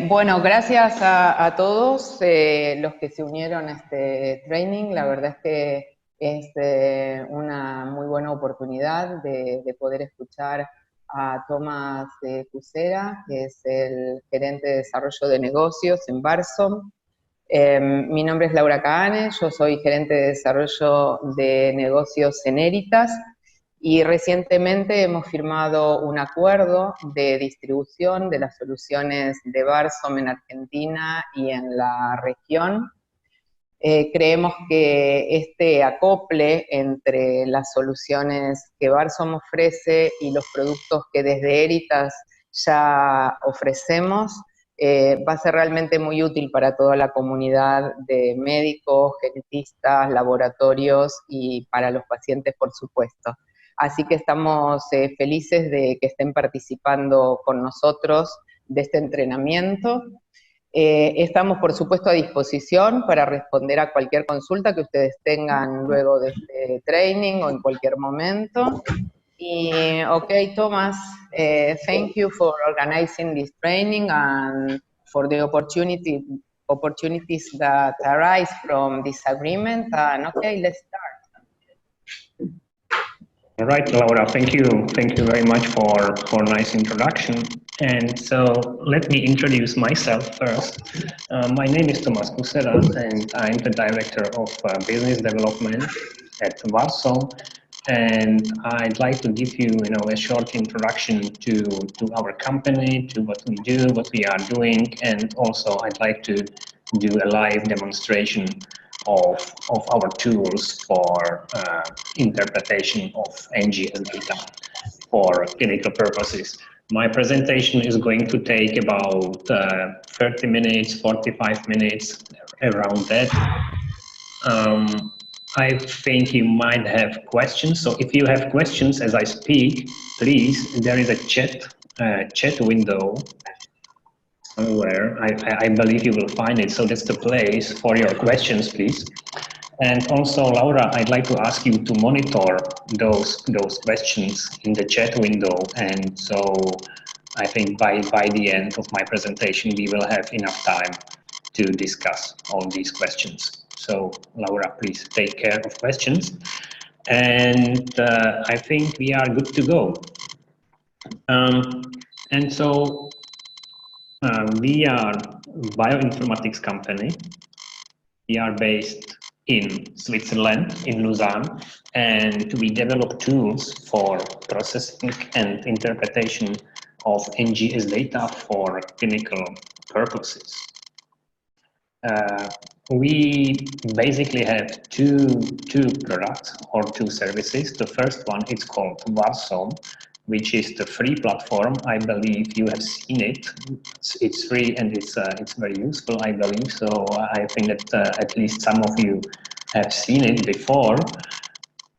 Bueno, gracias a todos los que se unieron a este training. La verdad es que es una muy buena oportunidad de poder escuchar a Tomás Cusera, que es el gerente de desarrollo de negocios en VarSome. Mi nombre es Laura Caane, yo soy gerente de desarrollo de negocios en Héritas y recientemente hemos firmado un acuerdo de distribución de las soluciones de VarSome en Argentina y en la región. Creemos que este acople entre las soluciones que VarSome ofrece y los productos que desde Héritas ya ofrecemos va a ser realmente muy útil para toda la comunidad de médicos, genetistas, laboratorios y para los pacientes, por supuesto. Así que estamos felices de que estén participando con nosotros de este entrenamiento. Estamos, por supuesto, a disposición para responder a cualquier consulta que ustedes tengan luego de este training o en cualquier momento. Y, okay, Thomas, thank you for organizing this training and for the opportunities that arise from this agreement. And okay, let's start. All right, Laura, thank you very much for nice introduction. And so let me introduce myself first. My name is Tomás Cusera, and I'm the director of business development at VarSome. And I'd like to give you, a short introduction to our company, to what we do, what we are doing, and also I'd like to do a live demonstration of our tools for interpretation of NGS data for clinical purposes. My presentation is going to take about 30 minutes, 45 minutes, around that. I think you might have questions, so if you have questions as I speak, please, there is a chat window somewhere. I believe you will find it, so that's the place for your questions, please. And also, Laura, I'd like to ask you to monitor those questions in the chat window, and so I think by the end of my presentation we will have enough time to discuss all these questions. So, Laura, please take care of questions. And I think we are good to go. And so we are a bioinformatics company. We are based in Switzerland, in Lausanne, and we develop tools for processing and interpretation of NGS data for clinical purposes. We basically have two products or two services. The first one is called VarSome, which is the free platform. I believe you have seen it. It's free and it's very useful, I believe. So I think that at least some of you have seen it before.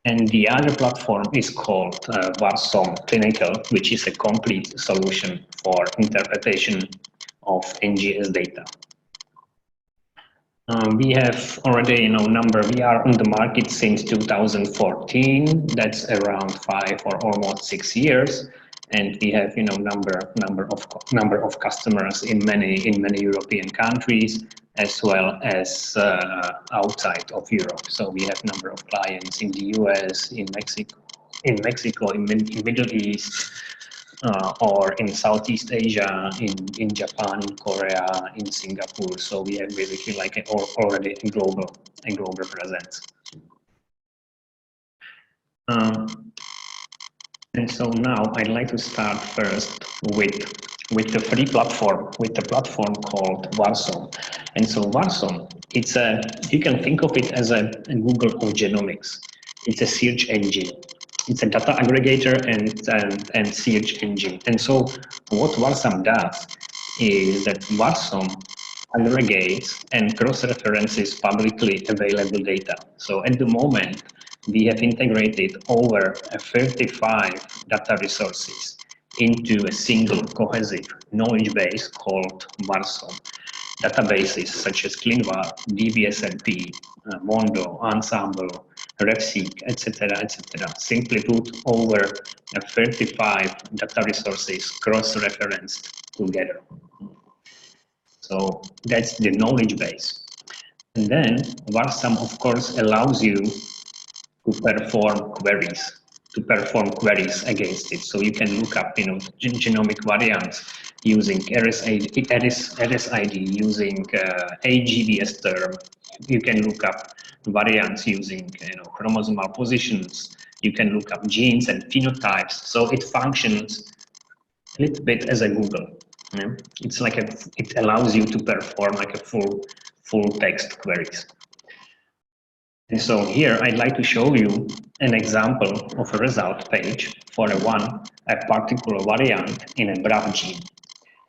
And the other platform is called VarSome Clinical, which is a complete solution for interpretation of NGS data. We have already, we are on the market since 2014. That's around 5 or almost 6 years, and we have, number of customers in many European countries, as well as outside of Europe. So we have number of clients in the US, in Mexico, in Middle East, or in Southeast Asia, in Japan, in Korea, in Singapore. So we have basically like already a global presence. And so now I'd like to start first with the free platform, with the platform called VarSome. And so VarSome, you can think of it as a Google of genomics. It's a search engine. It's a data aggregator and search engine. And so what VarSome does is that VarSome aggregates and cross-references publicly available data. So at the moment, we have integrated over 35 data resources into a single cohesive knowledge base called VarSome. Databases such as ClinVar, DBSNP, Mondo, Ensemble, RefSeq, etc., etc. Simply put, over 35 data resources cross-referenced together. So that's the knowledge base. And then VarSome, of course, allows you to perform queries against it. So you can look up, genomic variants using RSID, using AGBS term. You can look up variants using, chromosomal positions. You can look up genes and phenotypes. So it functions a little bit as a Google. Yeah? It's like it allows you to perform like a full text queries. And so here I'd like to show you an example of a result page for a particular variant in a BRAF gene.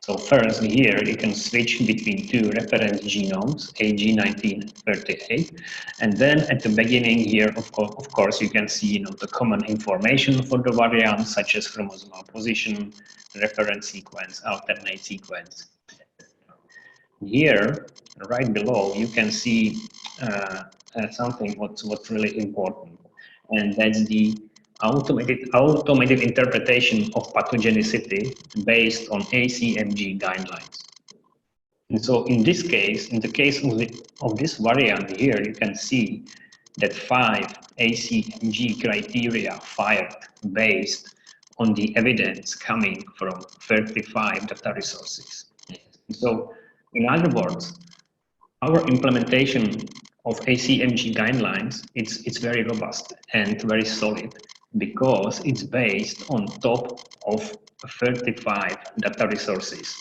So first here you can switch between two reference genomes, AG1938, and then at the beginning here, of course, you can see the common information for the variant, such as chromosomal position, reference sequence, alternate sequence. Here, right below, you can see something what's really important, and that's the automated interpretation of pathogenicity based on ACMG guidelines. And so in this case, in the case of this variant here, you can see that 5 ACMG criteria fired based on the evidence coming from 35 data resources. So in other words, our implementation of ACMG guidelines, it's very robust and very solid because it's based on top of 35 data resources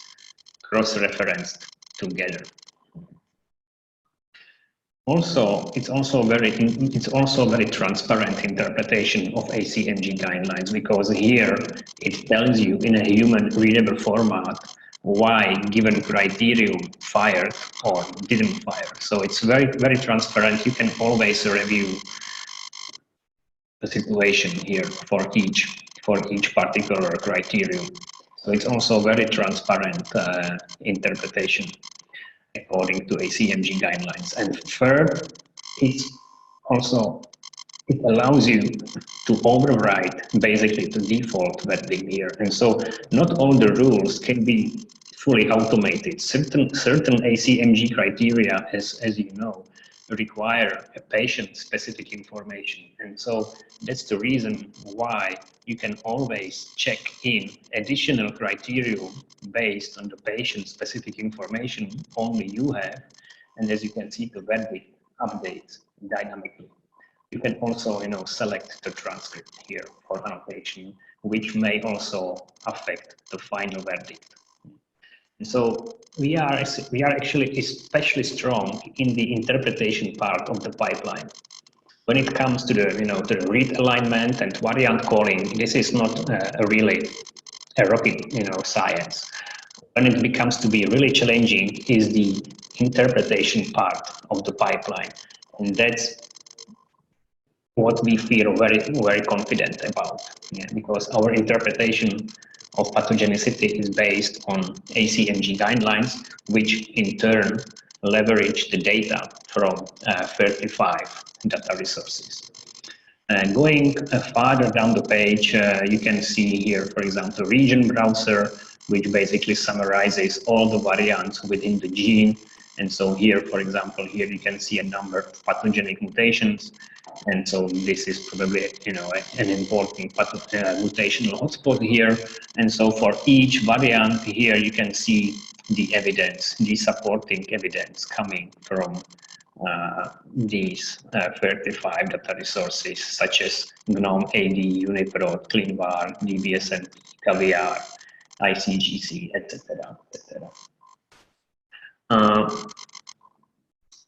cross-referenced together. Also, it's also very transparent interpretation of ACMG guidelines, because here it tells you in a human readable format why given criterion fired or didn't fire. So it's very transparent. You can always review the situation here for each particular criterion. So it's also very transparent interpretation according to ACMG guidelines. And third, it allows you to override basically the default verdict here. And so not all the rules can be fully automated. Certain ACMG criteria, as you know, require a patient-specific information. And so that's the reason why you can always check in additional criteria based on the patient-specific information only you have. And as you can see, the verdict updates dynamically. You can also, select the transcript here for annotation, which may also affect the final verdict. And so we are actually especially strong in the interpretation part of the pipeline. When it comes to the read alignment and variant calling, this is not really a rocket, science. When it becomes to be really challenging is the interpretation part of the pipeline, and that's what we feel very confident about, because our interpretation of pathogenicity is based on ACMG guidelines, which in turn leverage the data from 35 data resources. Going farther down the page, you can see here, for example, region browser, which basically summarizes all the variants within the gene. And so here, for example, here you can see a number of pathogenic mutations. And so this is probably, an important mutational hotspot here. And so for each variant here, you can see the evidence, the supporting evidence coming from these 35 data resources, such as GNOME, AD, UniProt, ClinVar, DBSNP, Caviar, ICGC, etc., etc.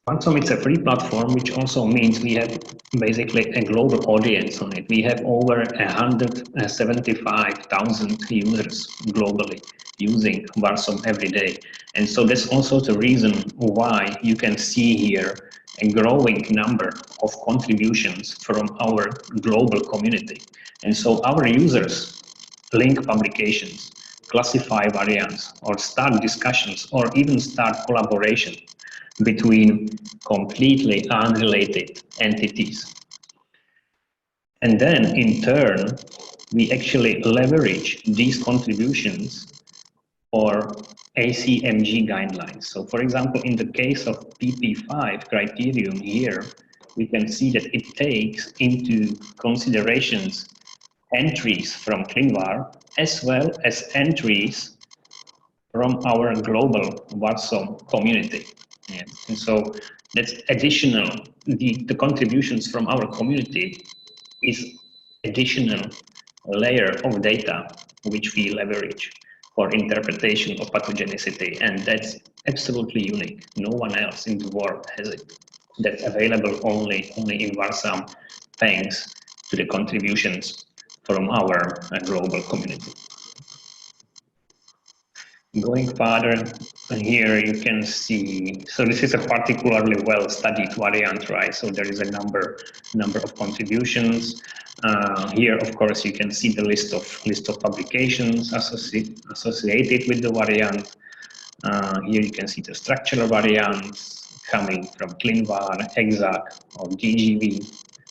VarSome, it's a free platform, which also means we have basically a global audience on it. We have over 175,000 users globally using VarSome every day. And so that's also the reason why you can see here a growing number of contributions from our global community. And so our users link publications, classify variants, or start discussions, or even start collaboration between completely unrelated entities. And then in turn, we actually leverage these contributions or ACMG guidelines. So for example, in the case of PP5 criterion here, we can see that it takes into considerations entries from ClinVar as well as entries from our global VarSome community. Yeah. And so that's additional, the contributions from our community is additional layer of data which we leverage for interpretation of pathogenicity, and that's absolutely unique. No one else in the world has it. That's available only in VarSome, thanks to the contributions from our global community. Going further, here you can see, so this is a particularly well-studied variant, right? So there is a number of contributions. Here, of course, you can see the list of publications associated with the variant. Here you can see the structural variants coming from ClinVar, Exact, or GGV,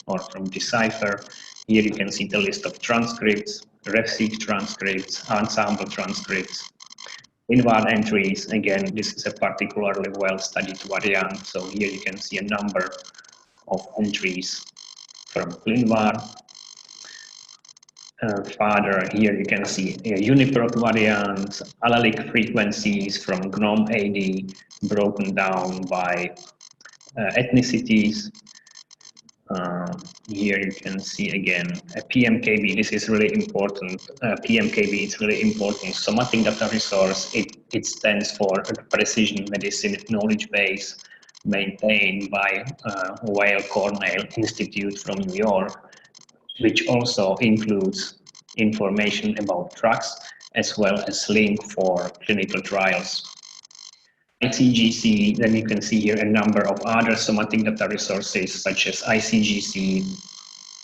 or from Decipher. Here you can see the list of transcripts, RefSeq transcripts, ensemble transcripts, ClinVar entries. Again, this is a particularly well-studied variant. So here you can see a number of entries from ClinVar. Further, here you can see uniprot variants, allelic frequencies from GNOME-AD broken down by ethnicities. Here you can see again a PMKB. This is really important. PMKB is really important somatic data resource. It stands for Precision Medicine Knowledge Base, maintained by Weill Cornell Institute from New York, which also includes information about drugs as well as link for clinical trials. ICGC, then you can see here a number of other somatic data resources such as ICGC,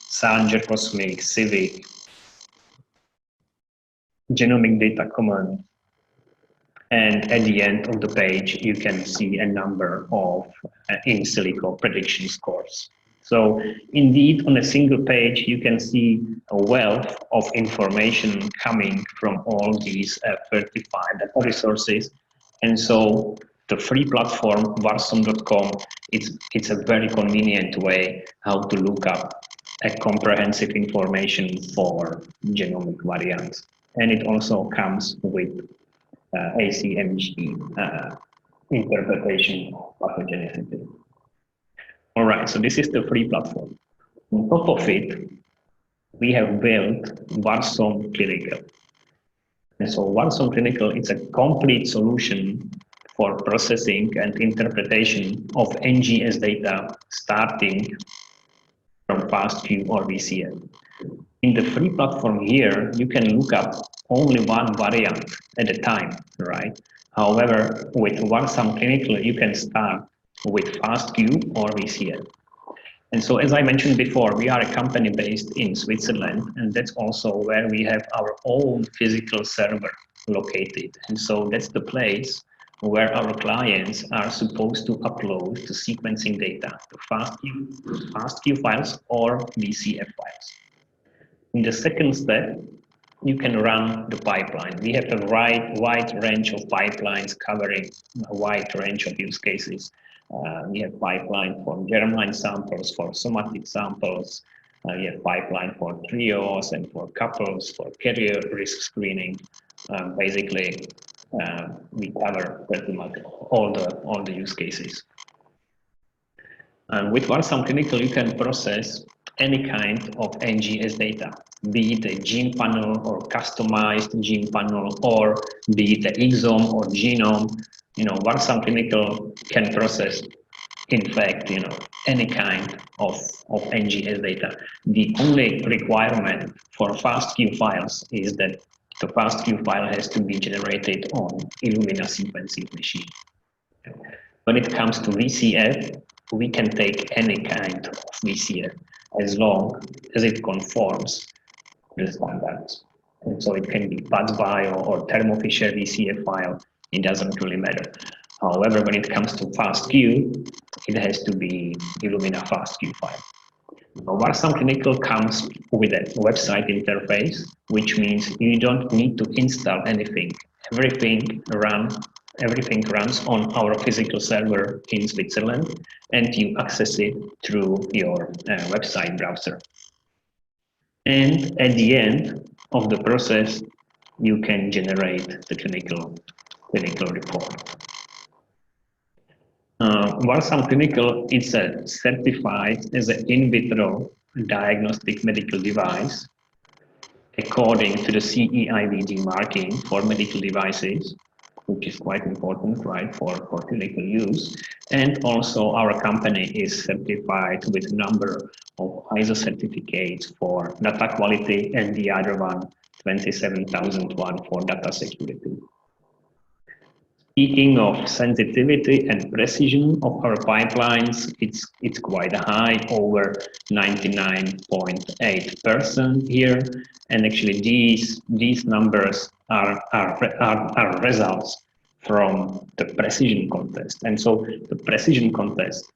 Sanger Cosmic, Civic, Genomic Data Command, and at the end of the page you can see a number of in silico prediction scores. So indeed, on a single page, you can see a wealth of information coming from all these 35 data resources. And so the free platform, varsome.com, it's a very convenient way how to look up a comprehensive information for genomic variants. And it also comes with ACMG interpretation of pathogenicity. All right, so this is the free platform. On top of it, we have built VarSome Clinical. And so VarSome Clinical is a complete solution for processing and interpretation of NGS data starting from FastQ or VCF. In the free platform here, you can look up only one variant at a time, right? However, with VarSome Clinical, you can start with FastQ or VCF. And so, as I mentioned before, we are a company based in Switzerland, and that's also where we have our own physical server located. And so that's the place where our clients are supposed to upload the sequencing data to FastQ files or VCF files. In the second step, you can run the pipeline. We have a wide range of pipelines covering a wide range of use cases. We have pipeline for germline samples, for somatic samples. We have pipeline for trios and for couples, for carrier risk screening. Basically, we cover pretty much all the use cases. And with VarSome Clinical, you can process any kind of NGS data, be it a gene panel or customized gene panel, or be it an exome or genome. VarSome Clinical can process, in fact, any kind of NGS data. The only requirement for FastQ files is that the FastQ file has to be generated on Illumina sequencing machine. When it comes to VCF, we can take any kind of VCF as long as it conforms to the standards. And so it can be PathBio or Thermo Fisher VCF file. It doesn't really matter. However, when it comes to FastQ, it has to be Illumina FastQ file. VarSome Clinical comes with a website interface, which means you don't need to install anything. Everything runs on our physical server in Switzerland, and you access it through your website browser. And at the end of the process, you can generate the clinical report. VarSome Clinical is certified as an in vitro diagnostic medical device according to the CE-IVD marking for medical devices, which is quite important, right, for clinical use. And also our company is certified with a number of ISO certificates for data quality, and the other one, 27001 for data security. Speaking of sensitivity and precision of our pipelines, it's quite high, over 99.8% here, and actually these numbers are results from the precision contest. And so the precision contest,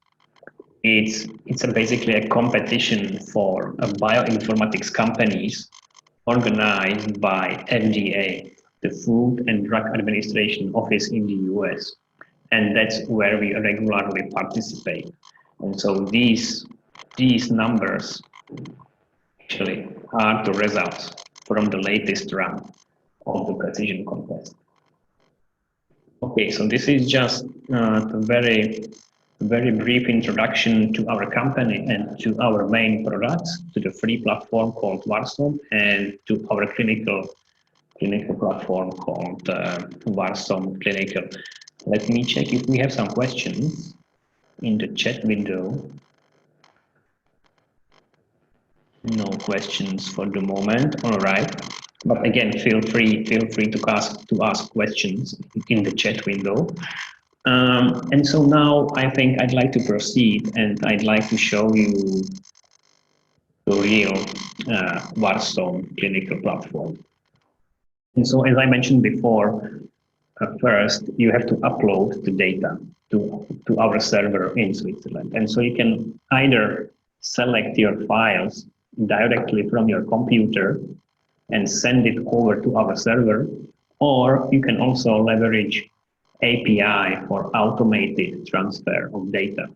it's basically a competition for bioinformatics companies organized by FDA, the Food and Drug Administration Office in the US. And that's where we regularly participate. And so these numbers actually are the results from the latest round of the precision contest. Okay, so this is just a very brief introduction to our company and to our main products, to the free platform called VarSome and to our clinical platform called VarSome Clinical. Let me check if we have some questions in the chat window. No questions for the moment. All right, but again, feel free to ask questions in the chat window. And so now I think I'd like to proceed, and I'd like to show you the real VarSome Clinical platform. And so, as I mentioned before, first you have to upload the data to our server in Switzerland. And so you can either select your files directly from your computer and send it over to our server, or you can also leverage API for automated transfer of data.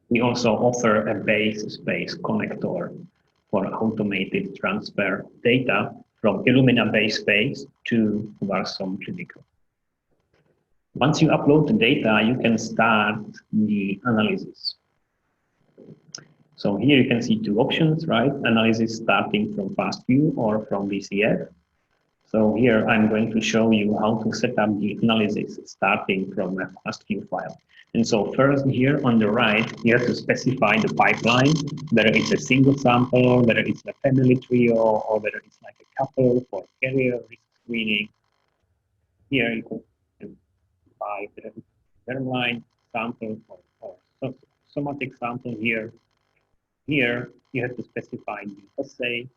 We also offer a base space connector for automated transfer of data from Illumina base space to VarSome Clinical. Once you upload the data, you can start the analysis. So here you can see two options, right? Analysis starting from FastView or from VCF. So here I'm going to show you how to set up the analysis starting from a FastView file. And so first here on the right, you have to specify the pipeline, whether it's a single sample, whether it's a family trio, or whether it's like a couple for carrier risk screening. Here you can specify the germline sample or somatic sample here. Here you have to specify the assay.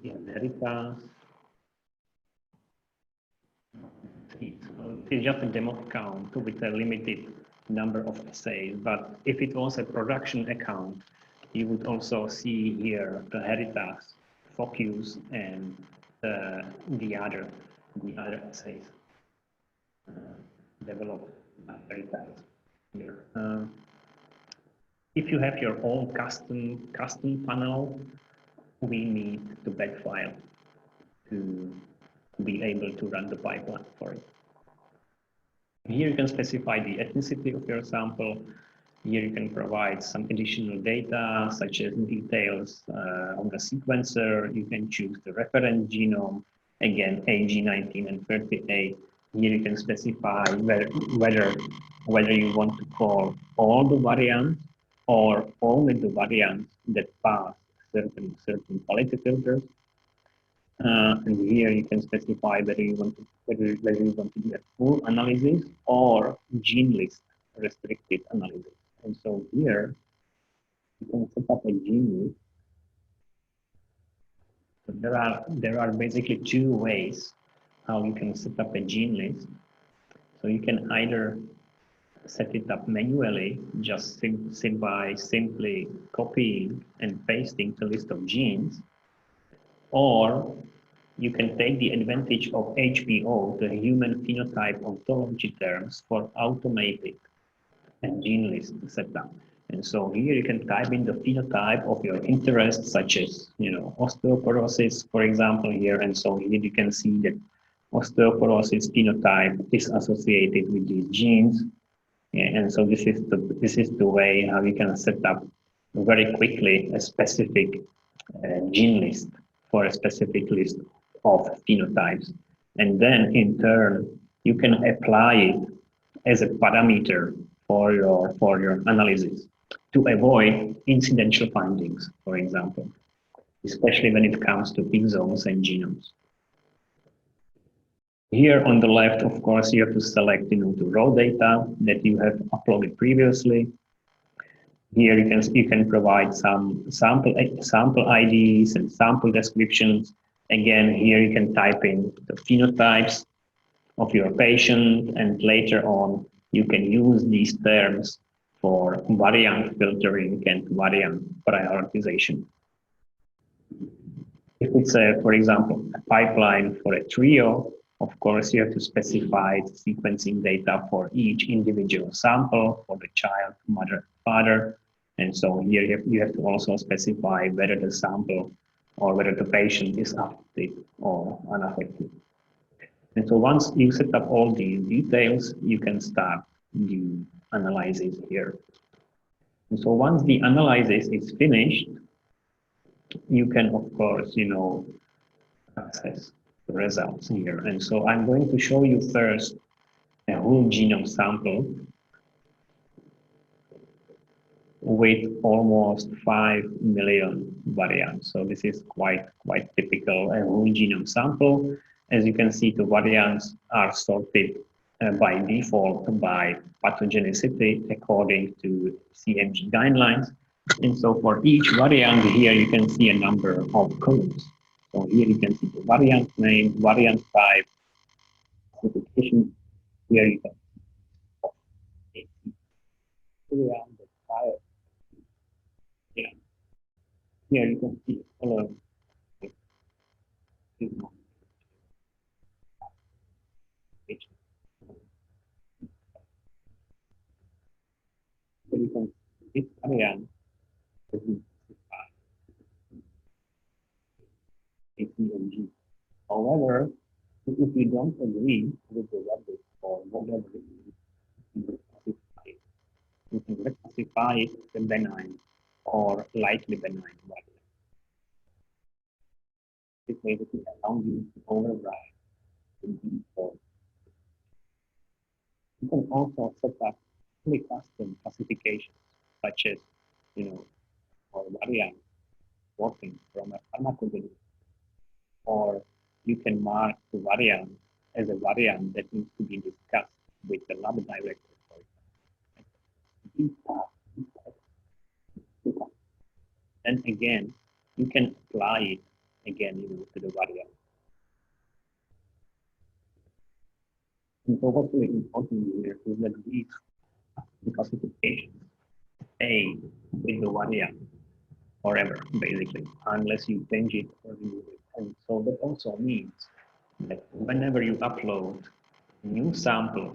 Héritas. It's just a demo account with a limited number of assays, but if it was a production account, you would also see here the Héritas, Focus, and the other assays developed by Héritas here. If you have your own custom panel, we need the batch file to be able to run the pipeline for it. Here you can specify the ethnicity of your sample. Here you can provide some additional data, such as details on the sequencer. You can choose the reference genome, again, AG19 and 38. Here you can specify whether you want to call all the variants or only the variants that pass certain quality filters. And here you can specify whether you want to do a full analysis or gene list restricted analysis. And so here you can set up a gene list. So there are basically two ways how you can set up a gene list. So you can either set it up manually, just by simply copying and pasting the list of genes, or you can take the advantage of HPO, the human phenotype ontology terms, for automated and gene list setup. And so here you can type in the phenotype of your interest, such as, osteoporosis, for example, here. And so here you can see that osteoporosis phenotype is associated with these genes. Yeah, and so this is the way how you can set up very quickly a specific gene list for a specific list of phenotypes. And then in turn, you can apply it as a parameter for your analysis to avoid incidental findings, for example, especially when it comes to exomes and genomes. Here on the left, of course, you have to select, the raw data that you have uploaded previously. Here you can provide some sample IDs and sample descriptions. Again, here you can type in the phenotypes of your patient, and later on you can use these terms for variant filtering and variant prioritization. If it's for example, a pipeline for a trio, of course, you have to specify the sequencing data for each individual sample for the child, mother, father. And so here you have to also specify whether the sample or whether the patient is affected or unaffected. And so once you set up all these details, you can start the analysis here. And so once the analysis is finished, you can, of course, access the results here. And so I'm going to show you first a whole genome sample with almost 5 million variants. So this is quite typical, a whole genome sample. As you can see, the variants are sorted by default by pathogenicity according to CMG guidelines. And so for each variant here, you can see a number of columns. So here you can see the variant name, variant type, classification. Here you can see variant, the type. Yeah. Here you can see the column. So you can see this variant is CMG. However, if you don't agree with the verdict or whatever it is, you can reclassify it as benign or lightly benign variant. It basically allows you to override the default. You can also set up fully custom classifications, such as, or variant working from a pharmacology, or you can mark the variant as a variant that needs to be discussed with the lab director, for example. And again, you can apply it again, to the variant. And so what's really important here is that these classifications stay with the variant forever, basically, unless you change it or remove it. And so that also means that whenever you upload a new sample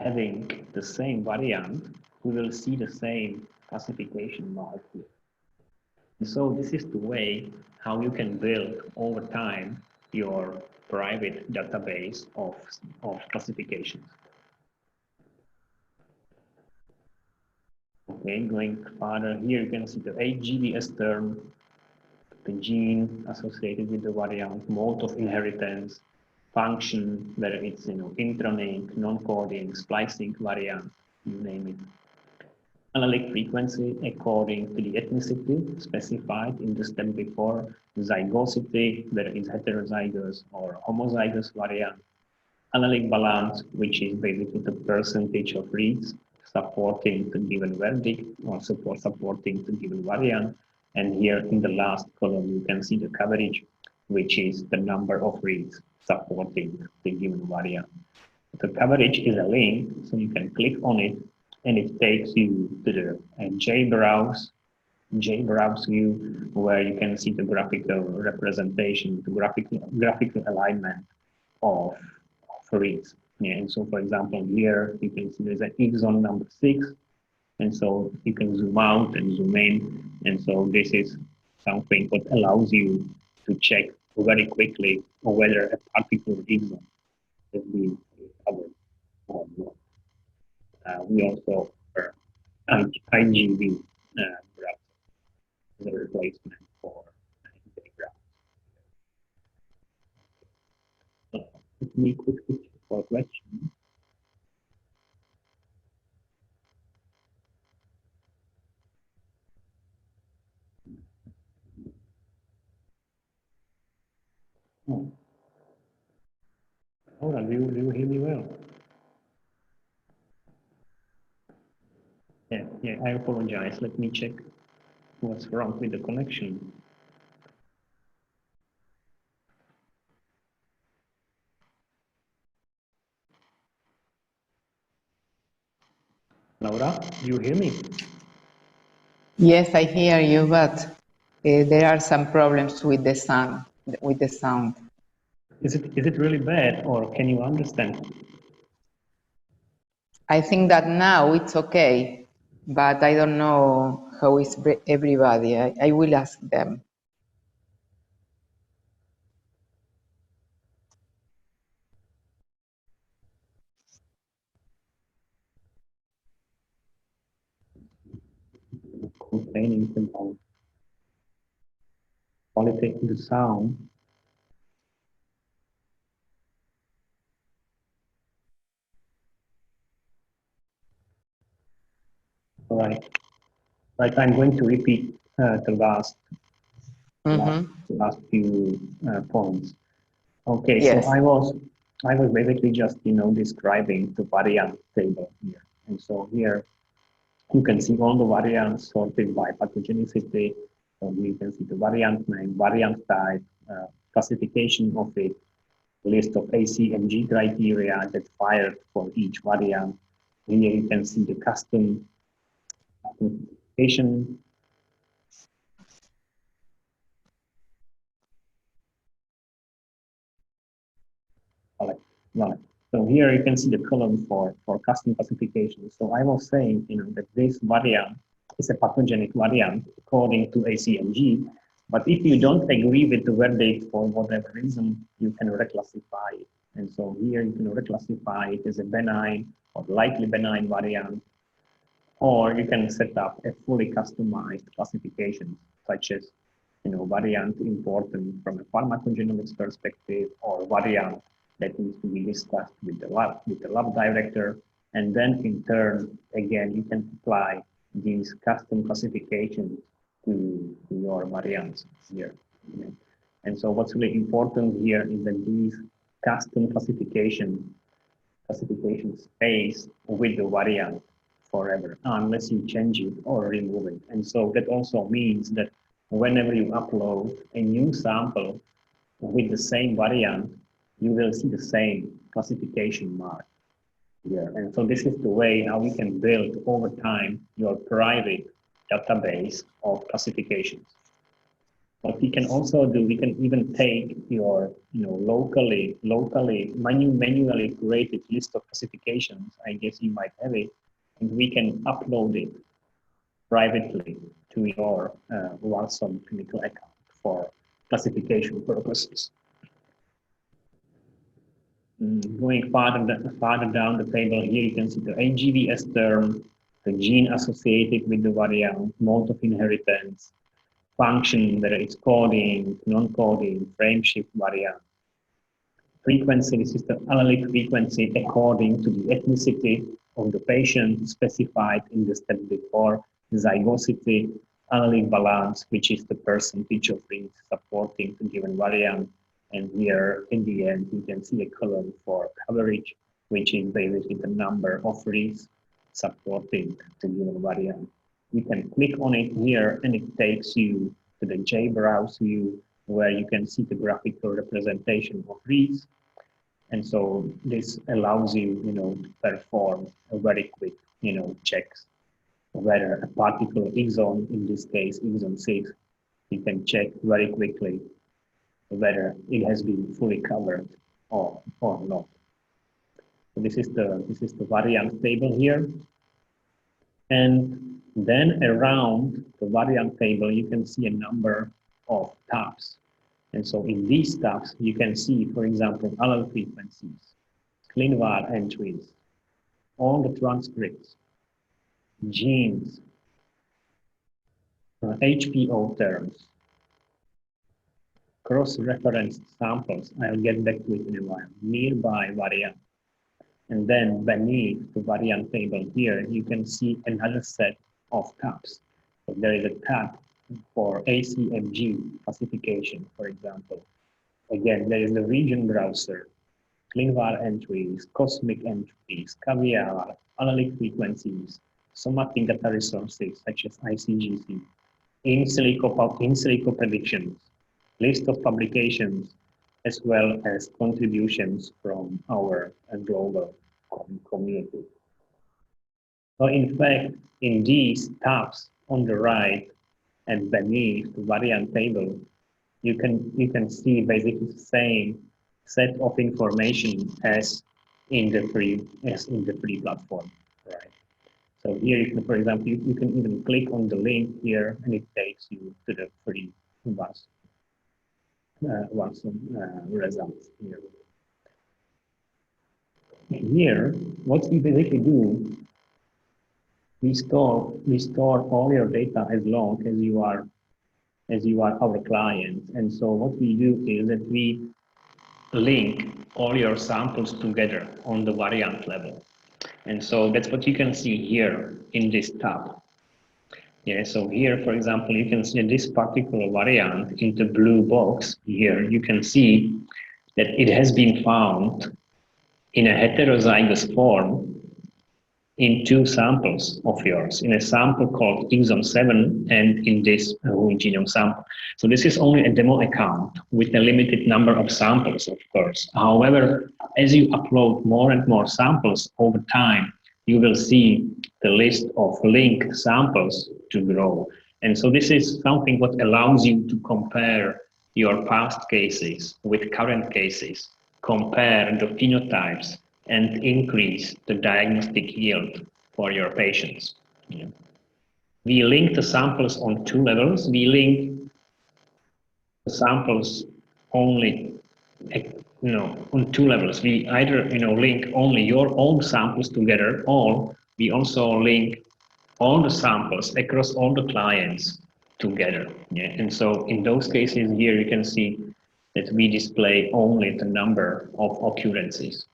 having the same variant, we will see the same classification mark here. And so this is the way how you can build over time your private database of classifications. Okay, going further, here you can see the HGBS term, the gene associated with the variant, mode of inheritance, function, whether it's introname, non-coding, splicing variant, you name it. Allelic frequency according to the ethnicity specified in the step before, zygosity, whether it's heterozygous or homozygous variant. Allelic balance, which is basically the percentage of reads supporting the given verdict or supporting the given variant. And here in the last column, you can see the coverage, which is the number of reads supporting the given variant. The coverage is a link, so you can click on it, and it takes you to the JBrowse view, where you can see the graphical representation, the graphical alignment of reads. Yeah, and so, for example, here you can see there's an exon number 6, and so you can zoom out and zoom in, and so this is something that allows you to check very quickly whether a particular exon has been recovered or not. We also offer IGV browser as a replacement for intake browser. So let me quickly check for questions. Hold on, do you hear me well? Yeah, I apologize. Let me check what's wrong with the connection. Laura, do you hear me? Yes, I hear you, but there are some problems with the sound. Is it really bad, or can you understand? I think that now it's okay, but I don't know how is everybody. I will ask them. Complaining about quality of the sound. Right. I'm going to repeat the last few points. Okay, yes. So I was basically just describing the variant table here, and so here you can see all the variants sorted by pathogenicity. So you can see the variant name, variant type, classification of it, list of AC and G criteria that fired for each variant. Here you can see the custom classification. Right. So here you can see the column for custom classification. So I was saying, that this variant is a pathogenic variant according to ACMG, but if you don't agree with the verdict for whatever reason, you can reclassify it. And so here you can reclassify it as a benign or likely benign variant, or you can set up a fully customized classification, such as, variant important from a pharmacogenomics perspective, or variant that needs to be discussed with the lab director, and then in turn, again, you can apply these custom classifications to your variants here. And so what's really important here is that these custom classification stays with the variant forever, unless you change it or remove it. And so that also means that whenever you upload a new sample with the same variant, you will see the same classification mark here. And so this is the way how we can build over time your private database of classifications. What we can also do, we can even take your locally manually created list of classifications. I guess you might have it, and we can upload it privately to your VarSome Clinical account for classification purposes. Going farther down the table here, you can see the AGVS term, the gene associated with the variant, mode of inheritance, function, whether it's coding, non-coding, frame shift variant, frequency. This is the allelic frequency according to the ethnicity of the patient specified in the step before, zygosity, allelic balance, which is the percentage of rings supporting the given variant. And here, in the end, you can see a column for coverage, which is basically the number of reads supporting the given variant. You can click on it here, and it takes you to the JBrowse view, where you can see the graphical representation of reads. And so this allows you, to perform a very quick, checks whether a particular exon, in this case, exon 6, you can check very quickly whether it has been fully covered or not. So this is the variant table here. And then around the variant table, you can see a number of tabs. And so in these tabs, you can see, for example, allele frequencies, ClinVar entries, all the transcripts, genes, HPO terms, cross-referenced samples. I'll get back to it in a while. Nearby variant. And then beneath the variant table here, you can see another set of tabs. So there is a tab for ACMG classification, for example. Again, there is the region browser, ClinVar entries, cosmic entries, caviar, allelic frequencies, somatic data resources such as ICGC, in silico predictions, list of publications, as well as contributions from our global community. So in fact, in these tabs on the right and beneath the variant table, you can see basically the same set of information as in the free platform, right? So here you can, for example, you can even click on the link here, and it takes you to the free VarSome results here. Here, what we basically do, we store all your data as long as you are our client. And so what we do is that we link all your samples together on the variant level. And so that's what you can see here in this tab. Yeah, so here, for example, you can see this particular variant in the blue box here. You can see that it has been found in a heterozygous form in 2 samples of yours, in a sample called exon 7 and in this whole genome sample. So this is only a demo account with a limited number of samples, of course. However, as you upload more and more samples over time, you will see the list of linked samples to grow. And so this is something what allows you to compare your past cases with current cases, compare the phenotypes, and increase the diagnostic yield for your patients. Yeah. We link the samples on 2 levels. We link the samples only, on 2 levels. We either, link only your own samples together, or we also link all the samples across all the clients together. Yeah. And so in those cases here, you can see that we display only the number of occurrences.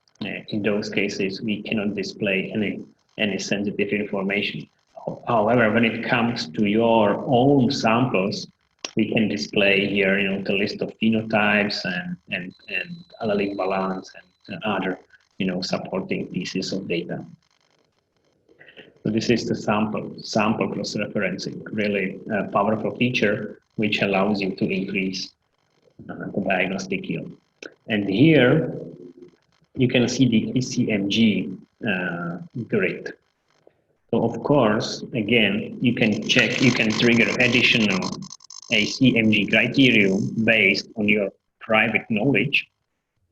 In those cases, we cannot display any sensitive information. However, when it comes to your own samples, we can display here, the list of phenotypes and allelic balance and other, supporting pieces of data. So this is the sample cross-referencing, really a powerful feature which allows you to increase the diagnostic yield. And here, you can see the ACMG grid. So of course, again, you can trigger additional ACMG criterion based on your private knowledge.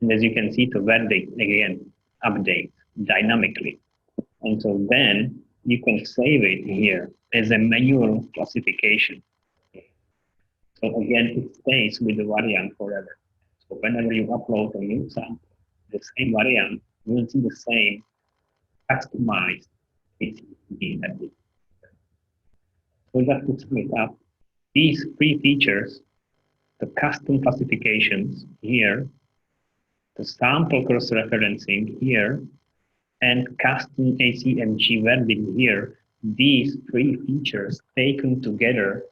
And as you can see, the verdict again update dynamically. And so then you can save it here as a manual classification. So again, it stays with the variant forever. So whenever you upload a new sample, the same variant, you will see the same customized ACMG method. So just to sum it up, these 3 features, the custom classifications here, the sample cross-referencing here, and custom ACMG verdict here, these 3 features taken together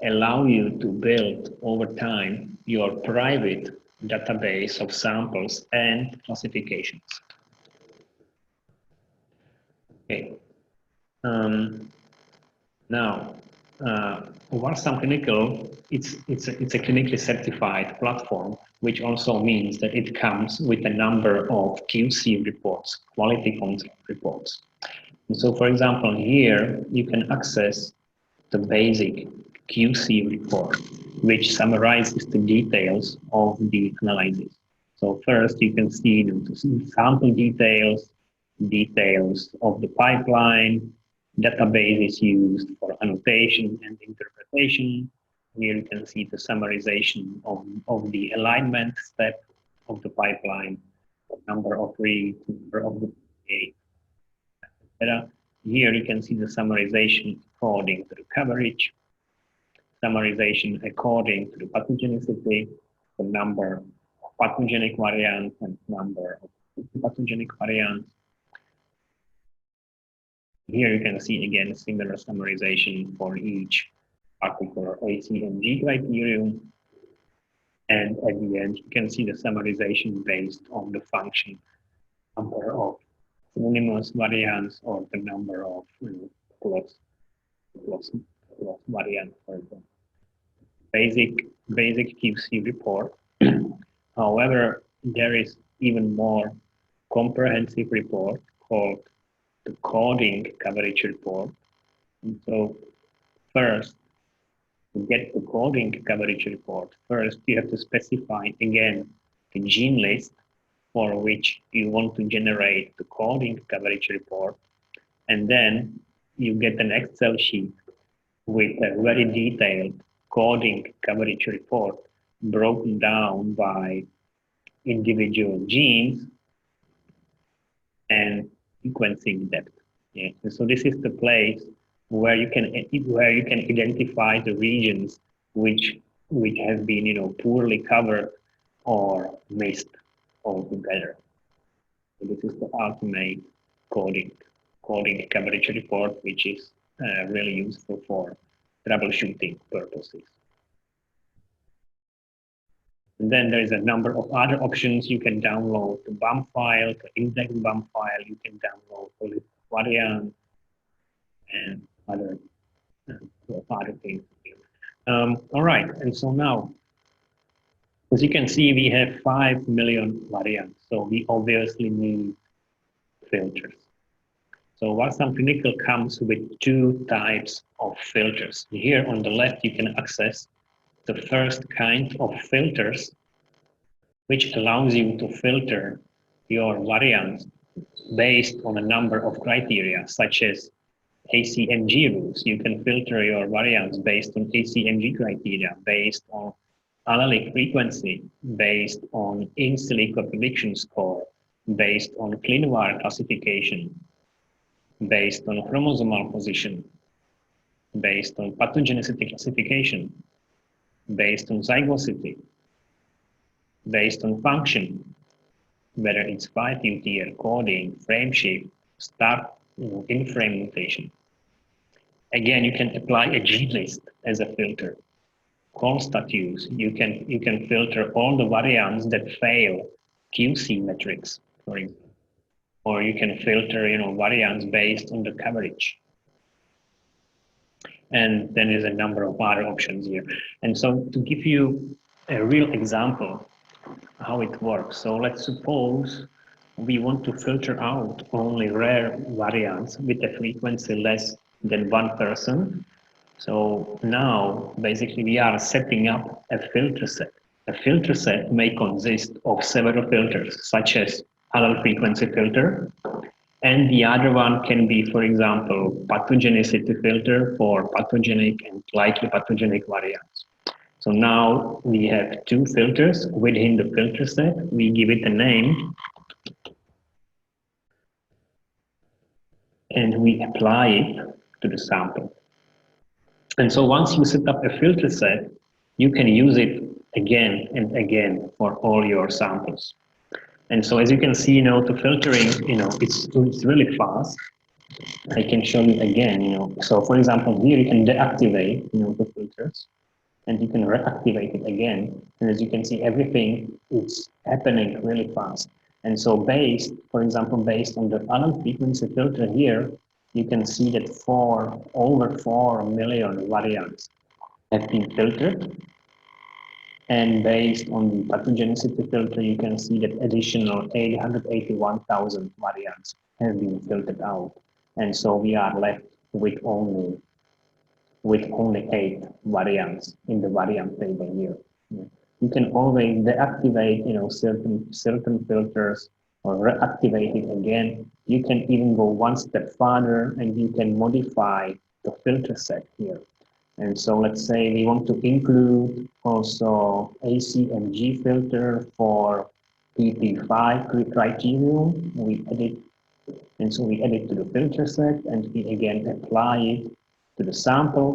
allow you to build over time your private database of samples and classifications. Okay. Now, VarSome Clinical, it's a clinically certified platform which also means that it comes with a number of QC reports, quality control reports. And so, for example, here you can access the basic QC report, which summarizes the details of the analysis. So first you can see the sample details, details of the pipeline, databases used for annotation and interpretation. Here you can see the summarization of the alignment step of the pipeline, the number of reads, number of the data, etc. Here you can see the summarization according to the coverage, summarization according to the pathogenicity, the number of pathogenic variants and number of pathogenic variants. Here you can see again a similar summarization for each particular ACMG criterion. And at the end, you can see the summarization based on the function, number of synonymous variants or the number of plus variants, for example. Basic QC report. However, there is even more comprehensive report called the coding coverage report. And so first, to get the coding coverage report, first you have to specify again the gene list for which you want to generate the coding coverage report. And then you get an Excel sheet with a very detailed coding coverage report broken down by individual genes and sequencing depth. Yeah. And so this is the place where you can identify the regions which have been poorly covered or missed altogether. So this is the ultimate coding coverage report, which is really useful for troubleshooting purposes. And then there is a number of other options. You can download the BAM file, the index BAM file. You can download the list of variants and other things. All right, and so now, as you can see, we have 5 million variants. So we obviously need filters. So VarSome Clinical comes with 2 types of filters. Here on the left, you can access the first kind of filters, which allows you to filter your variants based on a number of criteria, such as ACMG rules. You can filter your variants based on ACMG criteria, based on allelic frequency, based on in silico prediction score, based on ClinVar classification, based on chromosomal position, based on pathogenicity classification, based on zygosity, based on function, whether it's 5UTR coding, frameshift, start in-frame mutation. Again, you can apply a G-list as a filter. Call status, you can filter all the variants that fail QC metrics, for example. Or you can filter variants based on the coverage. And then there's a number of other options here. And so to give you a real example how it works. So let's suppose we want to filter out only rare variants with a frequency less than 1%. So now basically we are setting up a filter set. A filter set may consist of several filters, such as allele frequency filter, and the other one can be, for example, pathogenicity filter for pathogenic and likely pathogenic variants. So now we have 2 filters within the filter set. We give it a name and we apply it to the sample. And so once you set up a filter set, you can use it again and again for all your samples. And so as you can see, the filtering, it's really fast. I can show you again, So for example, here you can deactivate, the filters, and you can reactivate it again. And as you can see, everything is happening really fast. And so for example, based on the allele frequency filter here, you can see that over 4 million variants have been filtered. And based on the pathogenicity filter, you can see that additional 881,000 variants have been filtered out. And so we are left with only 8 variants in the variant table here. You can always deactivate, certain filters or reactivate it again. You can even go one step further and you can modify the filter set here. And so let's say we want to include also ACMG filter for PP5 criterion. We edit, and so we add it to the filter set and we again apply it to the sample.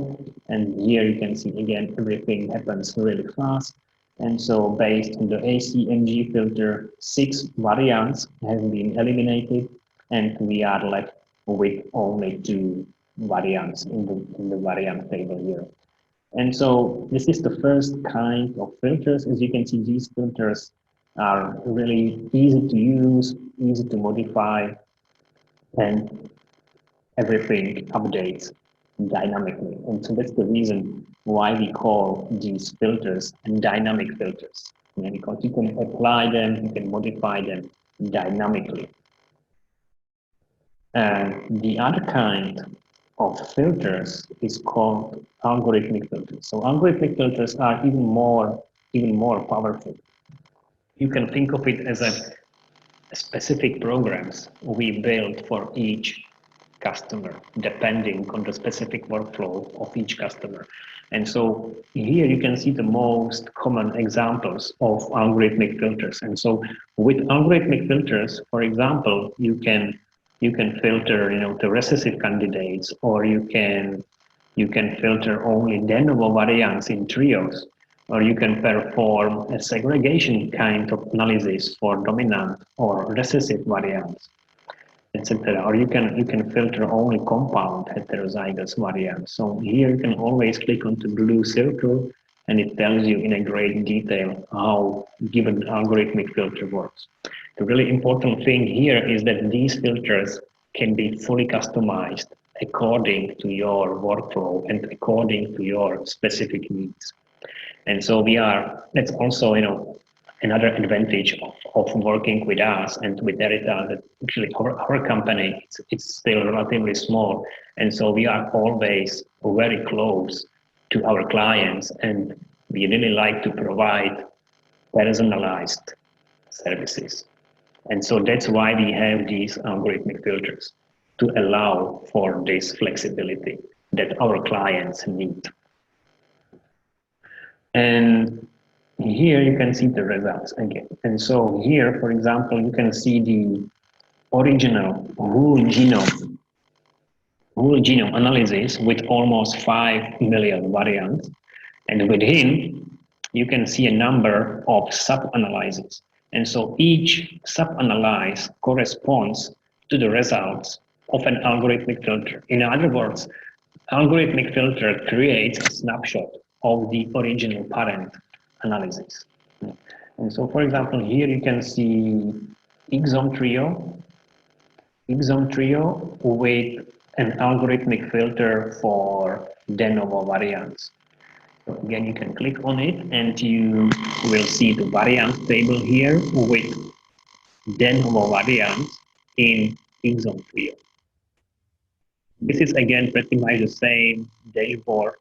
And here you can see again, everything happens really fast. And so based on the ACMG filter, 6 variants have been eliminated and we are left with only 2 variants in the variant table here. And so this is the first kind of filters. As you can see, these filters are really easy to use, easy to modify, and everything updates dynamically. And so that's the reason why we call these filters dynamic filters. Because you can apply them, you can modify them dynamically. And the other kind of filters is called algorithmic filters. So algorithmic filters are even more powerful. You can think of it as a specific programs we build for each customer, depending on the specific workflow of each customer. And so here you can see the most common examples of algorithmic filters. And so with algorithmic filters, for example, you can filter, the recessive candidates, or you can filter only de novo variants in trios, or you can perform a segregation kind of analysis for dominant or recessive variants, etc. Or you can filter only compound heterozygous variants. So here you can always click on the blue circle, and it tells you in a great detail how given algorithmic filter works. The really important thing here is that these filters can be fully customized according to your workflow and according to your specific needs. And so that's also, another advantage of working with us and with Héritas, that actually our company, it's still relatively small. And so we are always very close to our clients, and we really like to provide personalized services. And so that's why we have these algorithmic filters, to allow for this flexibility that our clients need. And here you can see the results again. And so here, for example, you can see the original whole genome analysis with almost 5 million variants. And within, you can see a number of sub-analyses. And so each sub-analyze corresponds to the results of an algorithmic filter. In other words, algorithmic filter creates a snapshot of the original parent analysis. And so, for example, here you can see exome trio with an algorithmic filter for de novo variants. So again, you can click on it and you will see the variant table here with de novo variants in exome trio. This is again pretty much the same dashboard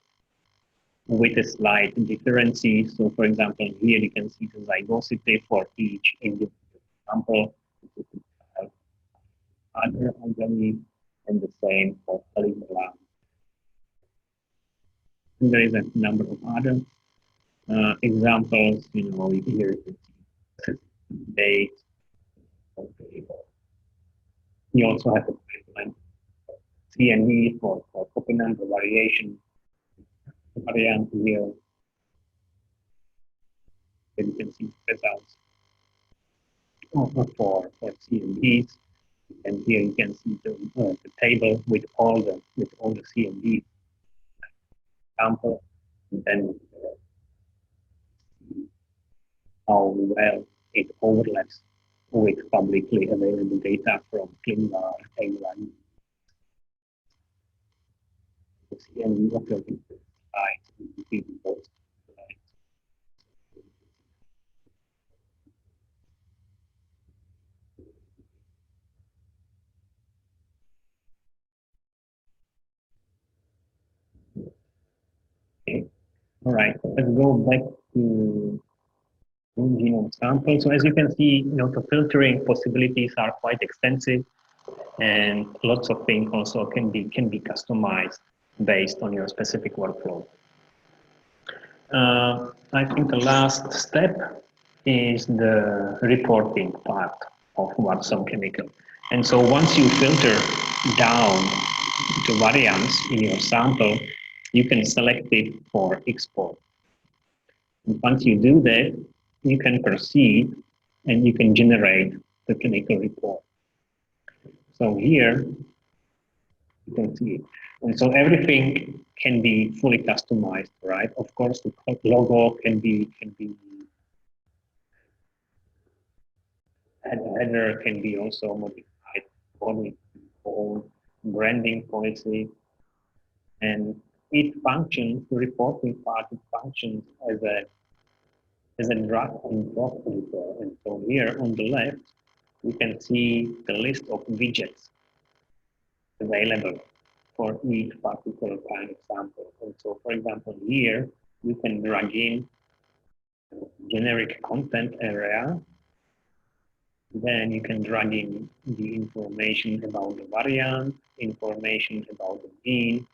with a slight differences. So for example, here you can see the zygosity for each individual sample. Other organisms, and the same for Caligula. And there is a number of other examples. Here you can see date. You also have the CNE for copy number variation variant here. Then you can see results for CNDs. And here you can see the table with all the CMDs example, and then how well it overlaps with publicly available data from Clinical A1. The CMD operating slides both slides. All right, let's go back to genome sample. So as you can see, the filtering possibilities are quite extensive, and lots of things also can be customized based on your specific workflow. I think the last step is the reporting part of VarSome Clinical. And so once you filter down to variants in your sample, you can select it for export. And once you do that, you can proceed and you can generate the clinical report. So here you can see it. And so everything can be fully customized, right? Of course, the logo can be header can be also modified, body, branding policy, and it functions. The reporting part, it functions as a drag and drop editor. And so here on the left, you can see the list of widgets available for each particular kind of sample. And so, for example, here you can drag in generic content area. Then you can drag in the information about the variant, information about the gene,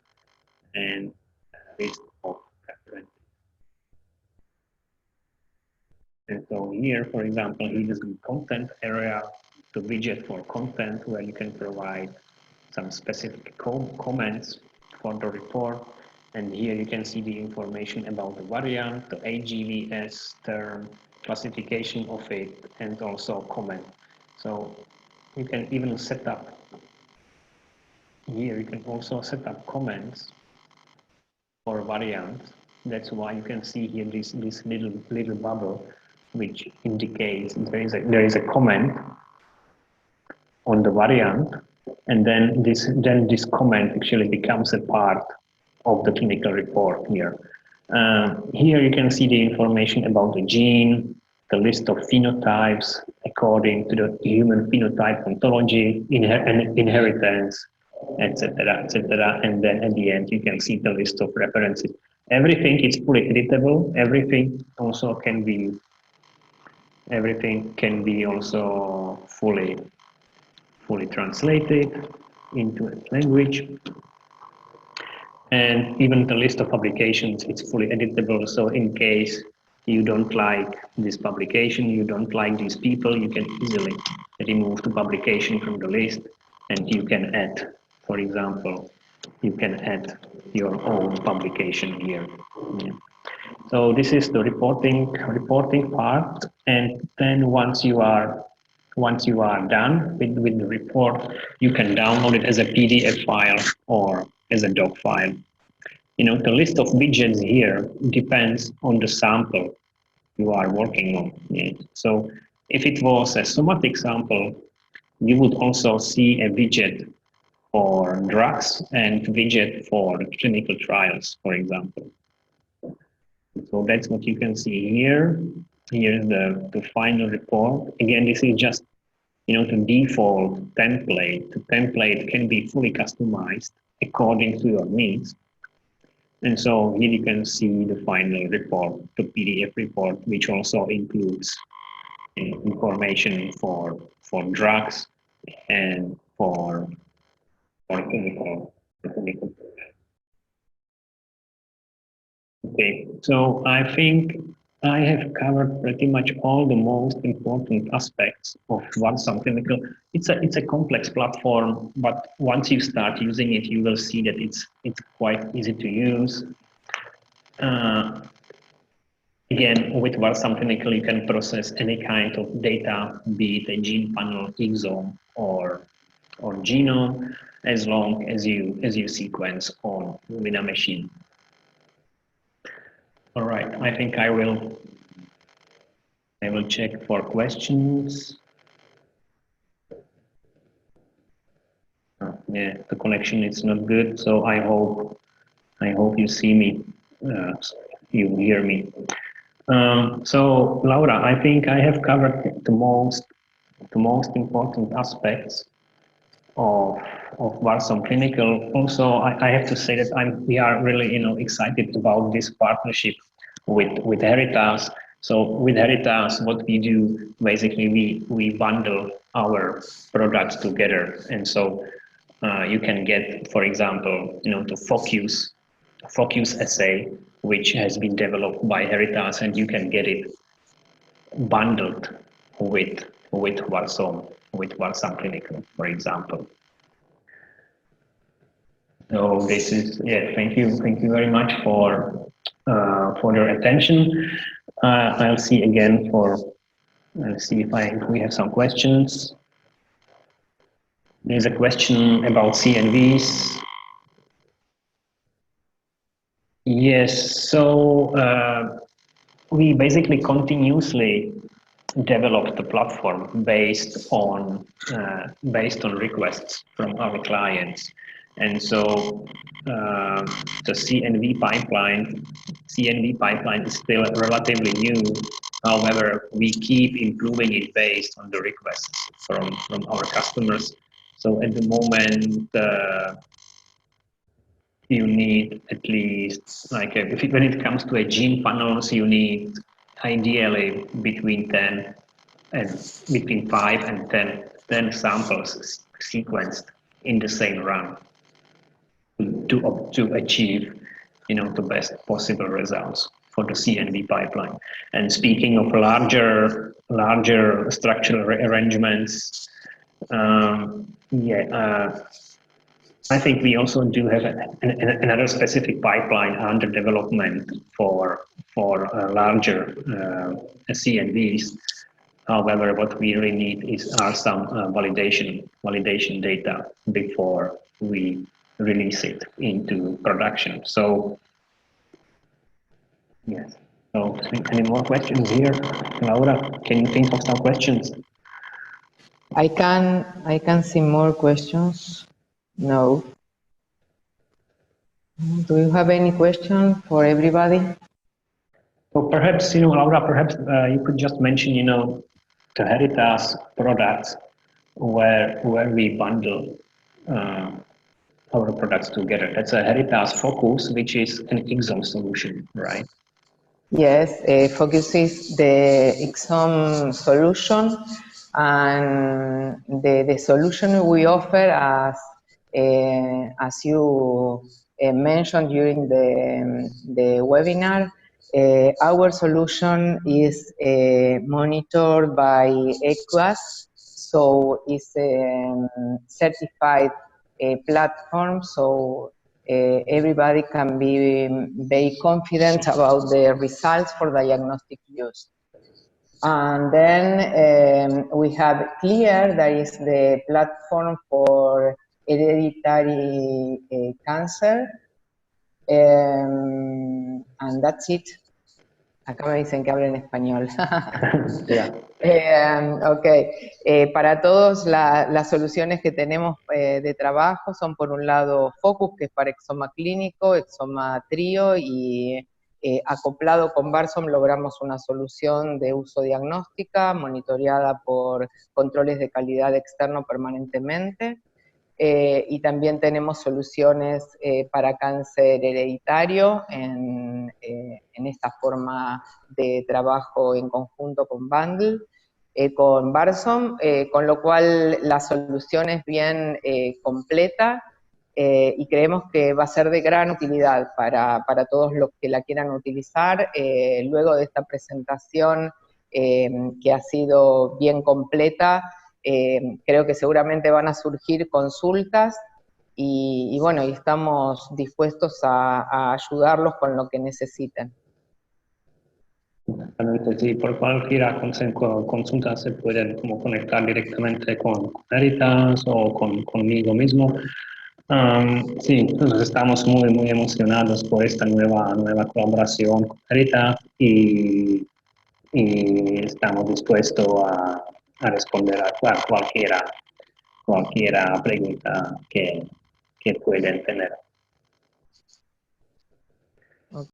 and a list of references. And so here, for example, here is the content area, the widget for content, where you can provide some specific comments for the report. And here you can see the information about the variant, the AGVS term, classification of it, and also comment. So you can even set up, here you can also set up comments for variants. That's why you can see here this little bubble, which indicates there is a comment on the variant, and then this comment actually becomes a part of the clinical report here. Here you can see the information about the gene, the list of phenotypes according to the human phenotype ontology, inheritance, etc., etc. And then at the end you can see the list of references. Everything is fully editable. Everything can be also fully translated into a language. And even the list of publications is fully editable. So in case you don't like this publication, you don't like these people, you can easily remove the publication from the list, and you can add, for example, you can add your own publication here. Yeah. So this is the reporting part, and then once you are done with the report, you can download it as a PDF file or as a doc file. The list of widgets here depends on the sample you are working on. Yeah. So if it was a somatic sample, you would also see a widget for drugs and widget for clinical trials, for example. So that's what you can see here. Here's the final report. Again, this is just the default template. The template can be fully customized according to your needs. And so here you can see the final report, the PDF report, which also includes information for drugs and for clinical. Okay, so I think I have covered pretty much all the most important aspects of VarSome Clinical. It's a complex platform, but once you start using it, you will see that it's quite easy to use. Again, with VarSome Clinical, you can process any kind of data, be it a gene panel, exome, or genome, as long as you sequence on Lumina machine. All right, I think I will check for questions. Yeah, the connection is not good, so I hope you see me, you hear me. So Laura, I think I have covered the most important aspects of VarSome Clinical. Also, I have to say that we are really excited about this partnership with Héritas. So with Héritas, what we do basically we bundle our products together, and so you can get, for example, the Focus SA, which has been developed by Héritas, and you can get it bundled with VarSome Clinical, for example. So this is, yeah, thank you very much for your attention. I'll see again I'll see if we have some questions. There's a question about CNVs. Yes, so we basically continuously developed the platform based on requests from our clients, and so the CNV pipeline is still relatively new. However, we keep improving it based on the requests from our customers. So at the moment, you need at least, like, when it comes to a gene panels, you need ideally between 5 and 10 samples sequenced in the same run to achieve, the best possible results for the CNV pipeline. And speaking of larger structural arrangements, I think we also do have another specific pipeline under development for larger CNVs. However, what we really need are some validation data before we release it into production. So yes. So any more questions here? Laura, can you think of some questions? I can see more questions. No. Do you have any question for everybody? So perhaps, Laura, perhaps you could just mention, the Héritas products where we bundle our products together. That's a Héritas Focus, which is an exome solution, right? Yes, Focus is the exome solution, and the solution we offer, as you mentioned during the webinar, our solution is monitored by EQUAS, so it's a certified platform, so everybody can be very confident about the results for diagnostic use. And then we have Líder, that is the platform for hereditary cancer, and that's it. Acá me dicen que hablo en español. Para todos las soluciones que tenemos de trabajo son, por un lado, Focus, que es para exoma clínico, exoma trío, y acoplado con VarSome logramos una solución de uso diagnóstica, monitoreada por controles de calidad externo permanentemente. Y también tenemos soluciones para cáncer hereditario en esta forma de trabajo en conjunto con Bundle, con VarSome, con lo cual la solución es bien completa y creemos que va a ser de gran utilidad para todos los que la quieran utilizar. Luego de esta presentación que ha sido bien completa, creo que seguramente van a surgir consultas y bueno, y estamos dispuestos a ayudarlos con lo que necesiten. Sí, por cualquier consulta se pueden conectar directamente con Héritas o conmigo mismo. Sí, entonces estamos muy emocionados por esta nueva colaboración con Héritas y estamos dispuestos a responder a cualquier pregunta que pueden tener.